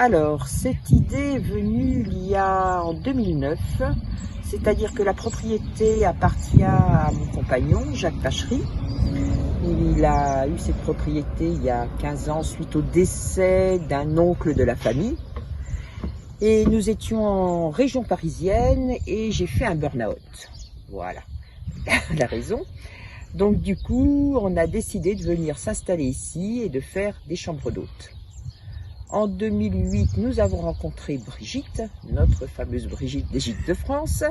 Alors, cette idée est venue il y a en 2009, c'est-à-dire que la propriété appartient à mon compagnon, Jacques Pachery. Il a eu cette propriété il y a 15 ans suite au décès d'un oncle de la famille. Et nous étions en région parisienne et j'ai fait un burn-out. Voilà la raison. Donc du coup, on a décidé de venir s'installer ici et de faire des chambres d'hôtes. En 2008, nous avons rencontré Brigitte, notre fameuse Brigitte des Gîtes de France,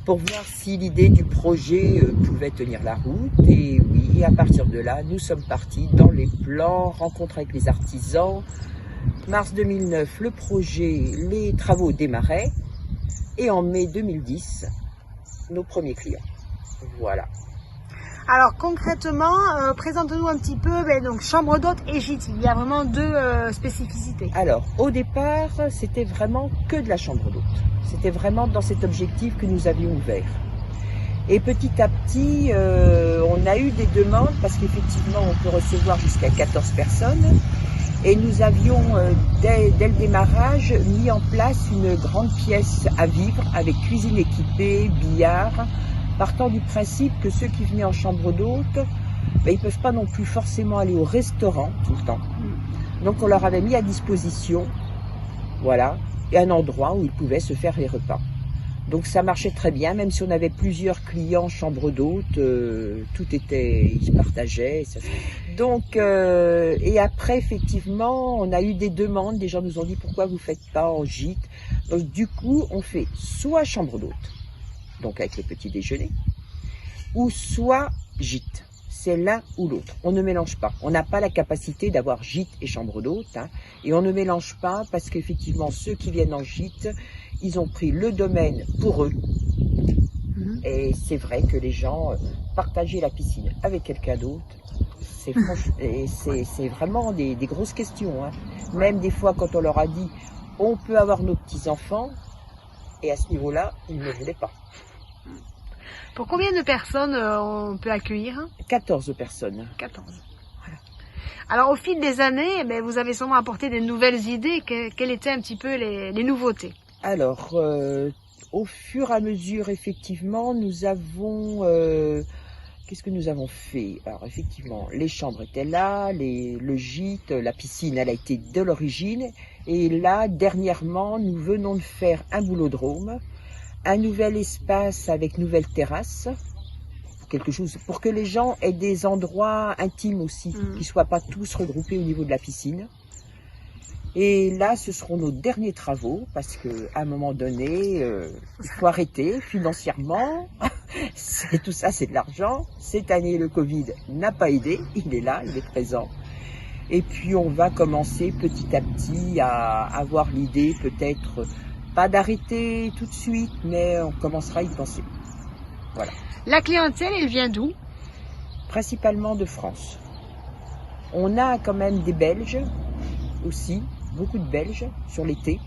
pour voir si l'idée du projet pouvait tenir la route. Et oui, et à partir de là, nous sommes partis dans les plans, rencontre avec les artisans. Mars 2009, le projet, les travaux démarraient. Et en mai 2010, nos premiers clients. Voilà. Alors concrètement, présente-nous un petit peu donc chambre d'hôte et gîte. Il y a vraiment deux spécificités. Alors, au départ, c'était vraiment que de la chambre d'hôte. C'était vraiment dans cet objectif que nous avions ouvert. Et petit à petit, on a eu des demandes parce qu'effectivement, on peut recevoir jusqu'à 14 personnes. Et nous avions, dès le démarrage, mis en place une grande pièce à vivre avec cuisine équipée, billard, partant du principe que ceux qui venaient en chambre d'hôte, ils ne peuvent pas non plus forcément aller au restaurant tout le temps. Donc on leur avait mis à disposition, voilà, un endroit où ils pouvaient se faire les repas. Donc ça marchait très bien, même si on avait plusieurs clients en chambre d'hôte, tout était, ils se partageaient. Donc, et après effectivement, on a eu des demandes, des gens nous ont dit pourquoi vous ne faites pas en gîte. Donc du coup, on fait soit chambre d'hôte, donc avec le petit déjeuner, ou soit gîte. C'est l'un ou l'autre. On ne mélange pas. On n'a pas la capacité d'avoir gîte et chambre d'hôte. Et on ne mélange pas parce qu'effectivement, ceux qui viennent en gîte, ils ont pris le domaine pour eux. Et c'est vrai que les gens partager la piscine avec quelqu'un d'autre, c'est vraiment des grosses questions. Même des fois, quand on leur a dit, on peut avoir nos petits-enfants, et à ce niveau-là, ils ne voulaient pas. Pour combien de personnes on peut accueillir? 14 personnes. 14. Voilà. Alors au fil des années, vous avez sûrement apporté des nouvelles idées. Quelles étaient un petit peu les nouveautés? Alors, au fur et à mesure, effectivement, nous avons... qu'est-ce que nous avons fait? Alors effectivement, les chambres étaient là, le gîte, la piscine, elle a été de l'origine. Et là, dernièrement, nous venons de faire un boulodrome. Un nouvel espace avec nouvelle terrasse, quelque chose pour que les gens aient des endroits intimes aussi, qui ne soient pas tous regroupés au niveau de la piscine. Et là, ce seront nos derniers travaux, parce qu'à un moment donné, il faut arrêter financièrement. Tout ça, c'est de l'argent. Cette année, le Covid n'a pas aidé. Il est là, il est présent. Et puis, on va commencer petit à petit à avoir l'idée peut-être... Pas d'arrêter tout de suite, mais on commencera à y penser. Voilà. La clientèle, elle vient d'où? Principalement de France. On a quand même des Belges aussi, beaucoup de Belges sur l'été.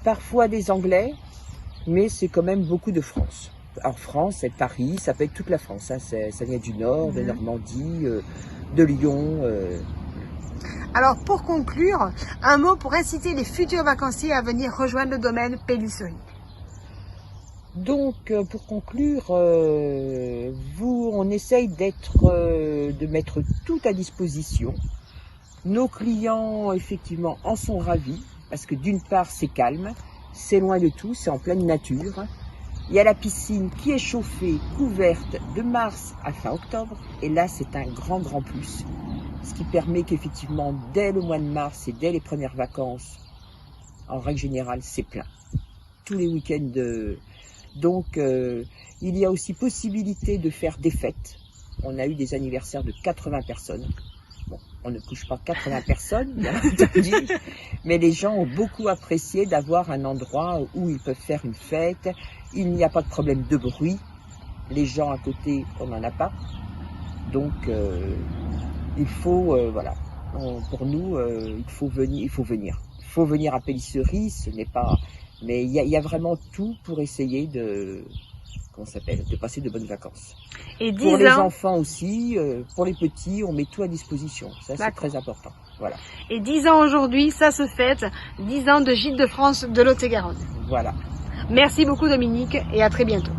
Parfois des Anglais, mais c'est quand même beaucoup de France. Alors France, c'est Paris, ça peut être toute la France. Ça vient du Nord, de Normandie, de Lyon. Alors pour conclure, un mot pour inciter les futurs vacanciers à venir rejoindre le domaine Pélisserie. Donc pour conclure, on essaye de mettre tout à disposition. Nos clients effectivement en sont ravis parce que d'une part c'est calme, c'est loin de tout, c'est en pleine nature. Il y a la piscine qui est chauffée, couverte de mars à fin octobre et là c'est un grand plus. Ce qui permet qu'effectivement, dès le mois de mars et dès les premières vacances, en règle générale, c'est plein. Tous les week-ends. Donc, il y a aussi possibilité de faire des fêtes. On a eu des anniversaires de 80 personnes. Bon, on ne couche pas 80 personnes, bien entendu, mais les gens ont beaucoup apprécié d'avoir un endroit où ils peuvent faire une fête. Il n'y a pas de problème de bruit. Les gens à côté, on n'en a pas. Donc... il faut, voilà, pour nous, il faut venir. Il faut venir à Pélisserie, ce n'est pas... Mais il y a vraiment tout pour essayer de passer de bonnes vacances. Et 10 Pour les ans, enfants aussi, pour les petits, on met tout à disposition. Ça, c'est D'accord. très important. Voilà. et 10 ans aujourd'hui, ça se fête. 10 ans de Gîtes de France de Lot-et-Garonne. Voilà. Merci beaucoup Dominique et à très bientôt.